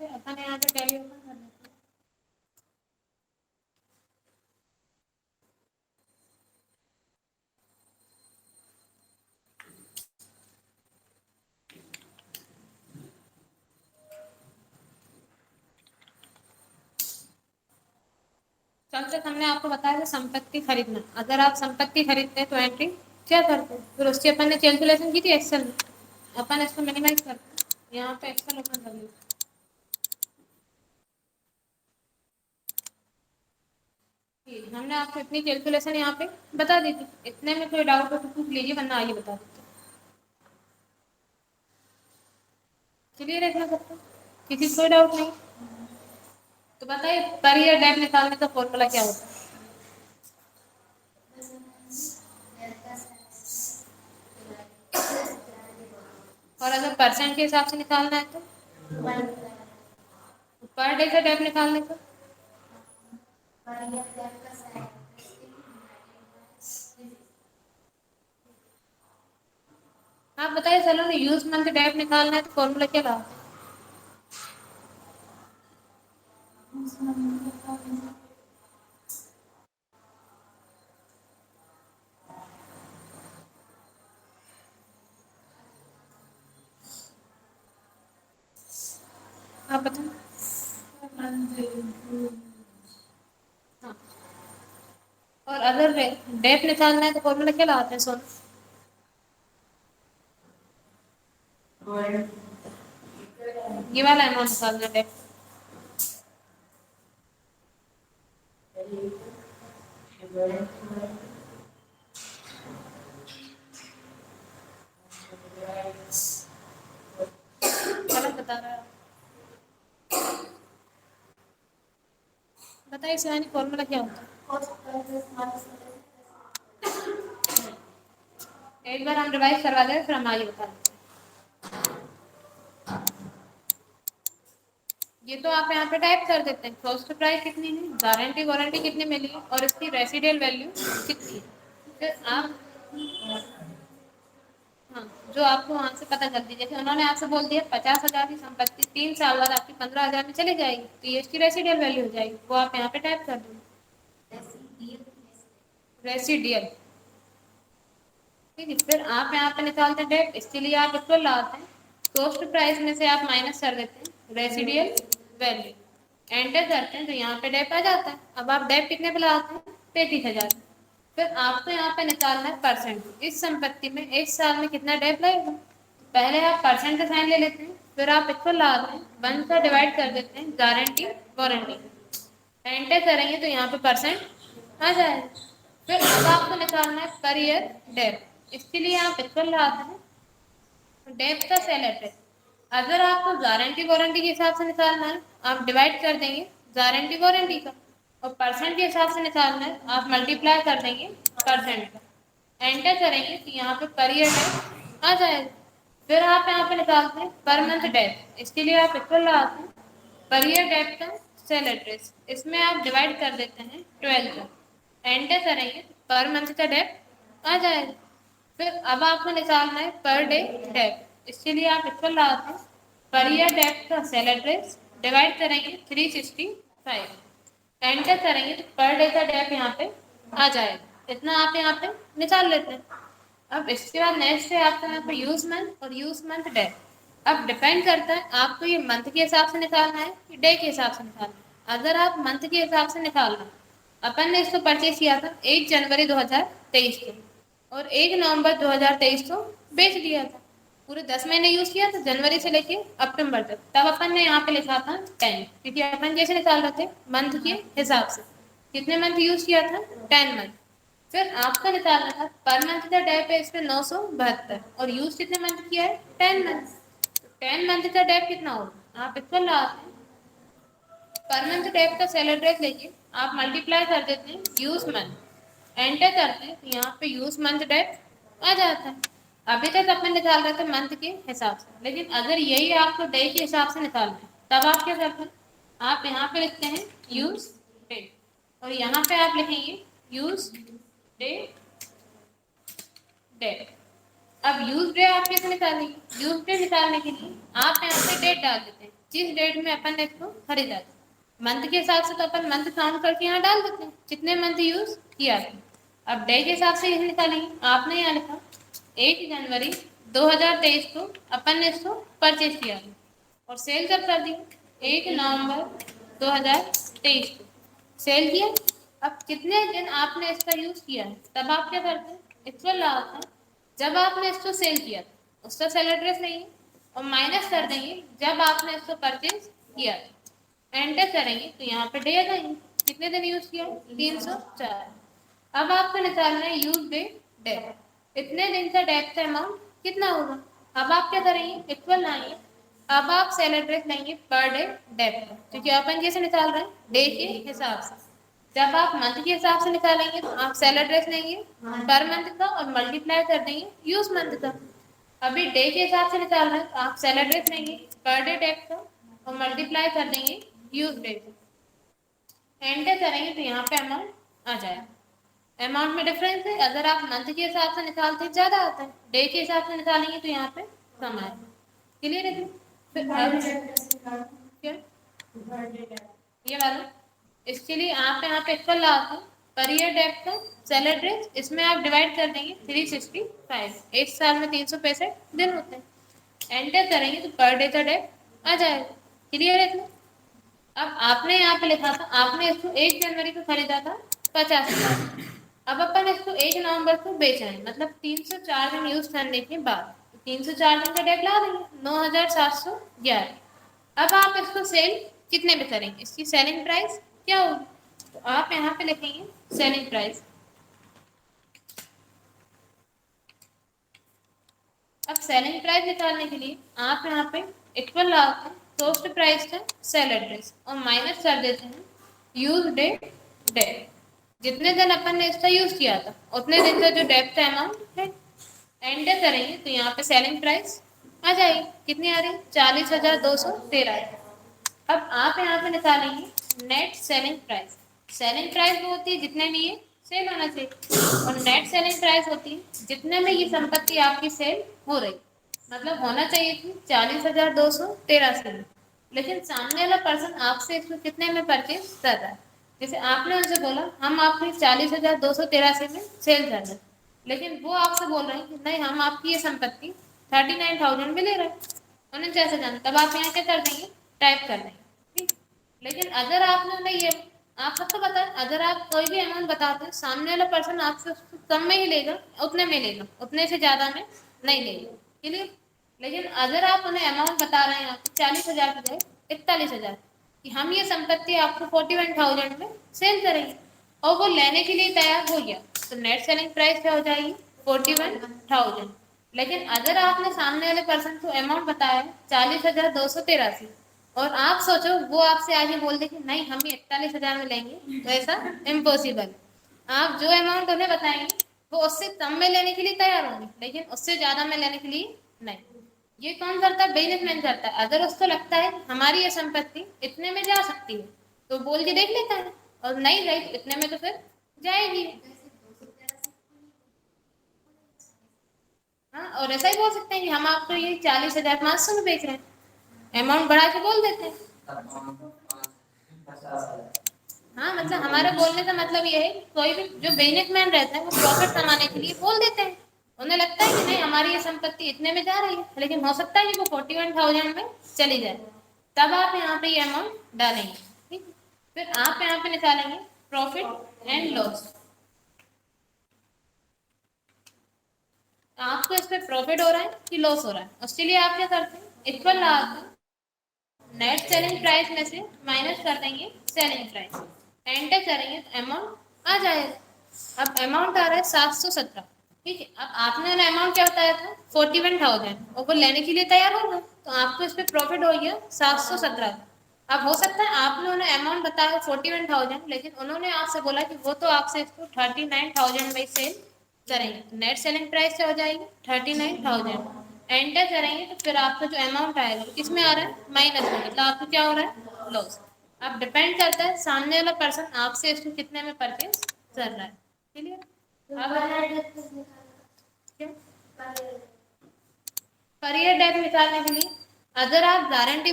अपन यहाँ पे tally open कर लेते हैं। सबसे हमने आपको बताया था संपत्ति खरीदना। अगर आप संपत्ति खरीदते हैं तो एंट्री क्या करते हैं, फिर उसकी अपन ने कैलकुलेशन की थी एक्सेल में। अपन इसको मिनिमाइज करते हैं, यहाँ पे एक्सेल ओपन कर लेते हैं। हमने आपको इतनी कैलकुलेशन यहाँ पे बता दी थी। इतने में कोई डाउट हो तो पूछ लीजिए, वरना आइए बता देते हैं। क्लियर है इतना सबको? किसी को कोई डाउट नहीं? तो बताइए पर ईयर डेट निकालने का फॉर्मूला क्या होता है? और अगर परसेंट के हिसाब से निकालना है तो पर डे का डेट निकालने का आप बताइए। चलो ना, यूज मंथ डेट निकालना है तो फॉर्मूला क्या रहा? आप बताओ। हाँ। और अगर डेट निकालना है तो फॉर्मूला क्या लगाते हैं सोना? ये वाला अमाउंट निकालना है डेट। गलत बता रहा है। बताइए शिवानी, फॉर्मूला क्या होता है? एक बार हम रिवाइज करवा दें फिर हम आगे बता दें। ये तो आप यहाँ पे टाइप कर देते हैं, कॉस्ट प्राइस कितनी है, गारंटी वारंटी कितनी मिली है, और इसकी रेसिडियल वैल्यू कितनी है। फिर आप हाँ, जो आपको वहाँ से पता चल दीजिए कि उन्होंने आपसे बोल दिया 50,000 की संपत्ति 3 साल बाद आपकी 15,000 में चली जाएगी, तो ये इसकी रेसिडियल वैल्यू हो जाएगी, वो आप यहाँ पे टाइप कर देंगे। रेसिडियल। ठीक है, फिर आप यहाँ पे निकालते हैं डेट, इसके लिए आप इसको लाते हैं, कॉस्ट प्राइस में से आप माइनस कर देते हैं रेसिडियल वैल्यू, एंटर करते हैं तो यहाँ पे डेप आ जाता है। अब आप डेप कितने पे लगाते हैं? 35,000। फिर आपको यहाँ पे निकालना है परसेंट। इस संपत्ति में एक साल में कितना डेप लगेगा, पहले आप परसेंट का साइन ले लेते हैं, फिर आप इसको लाते हैं 1 से डिवाइड कर देते हैं गारंटी वारंटी, एंटर करेंगे तो यहाँ पे परसेंट आ जाएगा। फिर अब आपको निकालना है पर ईयर डेप, इसके लिए आप इसको लाते हैं डेप का सेल एड्रेस। अगर आपको गारंटी वारंटी के हिसाब से निकालना है, आप डिवाइड कर देंगे गारंटी वारंटी का, और परसेंट के हिसाब से निकालना है, आप मल्टीप्लाई कर देंगे परसेंट का, एंटर करेंगे तो यहाँ पे पर ईयर डेप आ जाएगा। फिर आप यहाँ पे निकालते हैं पर मंथ डेप, इसके लिए आप इसको लाते हैं पर ईयर डेप का सेल एड्रेस, इसमें आप डिवाइड कर देते हैं 12 का, एंटर करेंगे तो पर मंथ का डेप आ जाएगा। फिर अब आपको निकालना है पर डे डेप, इसके लिए आप इसको लाते हैं पर ईयर डेप का सेल एड्रेस, डिवाइड करेंगे 365, एंटर करेंगे तो पर डे का डेप यहाँ पे आ जाएगा। इतना आप यहाँ पे निकाल लेते हैं। अब इसके बाद नेक्स्ट है आपका यहाँ पे यूज मंथ और यूज मंथ डेप। अब डिपेंड करता है आपको ये मंथ के हिसाब से निकालना है कि डे के हिसाब से निकालना है। अगर आप मंथ के हिसाब से निकालना, अपन ने इसको परचेज किया था 1 जनवरी 2023 को, और 1 नवंबर 2023 को बेच दिया था। पूरे 10 महीने यूज किया था, जनवरी से लेके अक्टूबर तक। तब अपन ने यहाँ पे लिखा था 10, क्योंकि अपन कैसे निकाल रहे थे, मंथ के हिसाब से। कितने मंथ यूज किया था? 10 मंथ। फिर आपका निकालना था पर मंथ का डेप है इसमें 972, और यूज कितने मंथ किया है? 10 मंथ। 10 मंथ का डेप कितना होगा, आप इसको लाते हैं पर मंथ डेप का सेल एड्रेस लेके आप मल्टीप्लाई कर देते हैं यूज मंथ, एंटर करते हैं तो यहाँ पे यूज मंथ डेप आ जाता है। अभी तक अपन निकाल रहे थे मंथ के हिसाब से, लेकिन अगर यही आपको डे के हिसाब से निकालना है तब आप क्या करते हैं, आप यहाँ पे लिखते हैं यूज डे, और यहाँ पे आप लिखेंगे यूज डे डेट। अब यूज डे आप कैसे निकालेंगे? यूज डे निकालने के लिए आप यहाँ पे डेट डाल देते हैं जिस डेट में अपन ने इसको खरीदा था। मंथ के हिसाब से तो अपन मंथ काउंट करके यहाँ डाल देते हैं कितने मंथ यूज किया था। अब डे के हिसाब से ये निकालेंगे। आपने यहाँ लिखा 1 जनवरी 2023 को अपन ने इसको परचेज किया और सेल कब कर दी 1 नवंबर 2023 को सेल किया। अब कितने दिन आपने इसका यूज किया है तब आप क्या करते हैं इक्वल लगाते हैं जब आपने इसको सेल किया था उसका सेल एड्रेस नहीं है और माइनस कर देंगे जब आपने इसको परचेज किया था। एंटर करेंगे तो यहाँ पे डे आ जाएंगे कितने दिन यूज किया 304। अब आपको निकालना है यूज डे डेट इतने दिन का डेट का अमाउंट कितना होगा। अब आप क्या करेंगे इक्वल लाएंगे। अब आप सेल एड्रेस लेंगे पर डे डेट का क्योंकि अपन कैसे निकाल रहे हैं डे के हिसाब से। जब आप मंथ के हिसाब से निकालेंगे तो आप सेल एड्रेस लेंगे पर मंथ का और मल्टीप्लाई कर देंगे यूज मंथ का। अभी डे के हिसाब से निकाल रहे हैं तो आप सेल एड्रेस लेंगे पर डे डेट का और मल्टीप्लाई कर देंगे यूज डे का। एंटर करेंगे तो यहाँ पे अमाउंट आ जाएगा। अमाउंट में डिफरेंस है अगर आप मंथ के हिसाब से निकालते हैं ज्यादा आता है डे के हिसाब से निकालेंगे तो यहाँ पे कम आएगा। क्लियर है फिर क्या ये वाला इसके लिए आप यहाँ पे इक्वल लगाते हैं पर ईयर डेट का सेल एड्रेस इसमें आप डिवाइड कर देंगे 365 एक साल में 365 दिन होते हैं। एंटर करेंगे तो पर डे का डेट आ जाएगा। क्लियर है इतना। अब आपने यहाँ पे लिखा था आपने इसको 1 जनवरी को खरीदा था 50,000। अब अपन इसको 1 नवंबर को बेच रहे हैं मतलब 304 दिन यूज करने के बाद 304 दिन का डेट ला देंगे 9,711। अब आप इसको सेल कितने में करेंगे इसकी सेलिंग प्राइस क्या होगी तो आप यहाँ पे लिखेंगे सेलिंग प्राइस। अब सेलिंग प्राइस निकालने के लिए आप यहाँ पे इक्वल लगाते हैं कॉस्ट प्राइस का सेल एड्रेस और माइनस कर देते हैं यूज डे डेट जितने दिन अपन ने इसका यूज किया था उतने दिन का जो डेट का अमाउंट है। एंटर करेंगे तो यहाँ पे सेलिंग प्राइस आ जाएगी कितनी आ रही 40,213। अब आप यहाँ पे निकालेंगे net selling price. Selling price वो होती है जितने में ये सेल होना चाहिए और नेट सेलिंग प्राइस होती है जितने में ये संपत्ति आपकी सेल हो रही मतलब होना चाहिए थी 40,213 से लेकिन सामने वाला पर्सन आपसे इसको कितने में परचेज कर रहा है। जैसे आपने उनसे बोला हम आपको 40,213 में सेल कर रहे हैं लेकिन वो आपसे बोल रहे हैं कि नहीं हम आपकी ये संपत्ति 39,000 में ले रहे हैं। उन्हें जैसे जाना तब आप यहाँ क्या कर देंगे टाइप कर देंगे ठीक। लेकिन अगर आपने उन्हें ये आप सबको पता है अगर आप कोई भी अमाउंट बताते हैं सामने वाला पर्सन आपसे उसको कम में ही लेगा उतने में लेगा उतने से ज्यादा में नहीं लेगा। क्लियर। लेकिन अगर आप उन्हें अमाउंट बता रहे हैं आपको 40,000 की जगह 41,000 कि हम ये संपत्ति आपको 41,000 में सेल करेंगे और वो लेने के लिए तैयार हो गया तो नेट सेलिंग प्राइस क्या हो जाएगी 41,000। लेकिन अगर आपने सामने वाले पर्सन को अमाउंट बताया 40,213 और आप सोचो वो आपसे आगे बोल दे कि नहीं हम ये 41,000 में लेंगे तो ऐसा इम्पॉसिबल। आप जो अमाउंट उन्हें बताएंगे वो उससे कम में लेने के लिए तैयार होंगे लेकिन उससे ज्यादा में लेने के लिए नहीं। ये कौन करता है बिजनेसमैन करता है। अगर उसको लगता है हमारी ये संपत्ति इतने में जा सकती है तो बोल के देख लेता है और नहीं गई तो इतने में तो फिर जाएगी। हाँ और ऐसा ही बोल सकते हैं कि हम आपको ये 40,500 में बेच रहे हैं अमाउंट बढ़ा के बोल देते हैं। हाँ मतलब हमारे बोलने का मतलब ये है कोई भी जो बिजनेसमैन रहता है वो प्रॉफिट कमाने के लिए बोल देते हैं। उन्हें लगता है कि नहीं हमारी ये संपत्ति इतने में जा रही है लेकिन हो सकता है कि वो 41,000 में चली जाए तब आप यहाँ पे ये अमाउंट डालेंगे ठीक। फिर आप यहाँ पे निकालेंगे प्रॉफिट एंड लॉस। आपको इस पे प्रॉफिट हो रहा है कि लॉस हो रहा है उसके लिए आप क्या करते हैं इक्वल लगाते हैं नेट सेलिंग प्राइस में से माइनस कर देंगे सेलिंग प्राइस। एंटर करेंगे तो अमाउंट आ जाएगा। अब अमाउंट आ रहा है 717 ठीक है। अब आपने उन्हें अमाउंट क्या बताया था 41,000 और वो लेने के लिए तैयार होगा तो आपको इस पे प्रॉफिट हो गया 717। अब हो सकता है आपने उन्हें अमाउंट बताया 41,000 लेकिन उन्होंने आपसे बोला कि वो तो आपसे इसको 39,000 में सेल करेंगे तो नेट सेलिंग प्राइस क्या हो जाएगी 39,000। एंटर करेंगे तो फिर आपका जो अमाउंट आएगा किसमें आ रहा है माइनस में मतलब आपको क्या हो रहा है लॉस। अब डिपेंड करता है सामने वाला पर्सन आपसे इसको कितने में परचेज कर रहा है। क्लियर। अब पर ईयर डेट निकालने के लिए अगर आप गारंटी वारंटी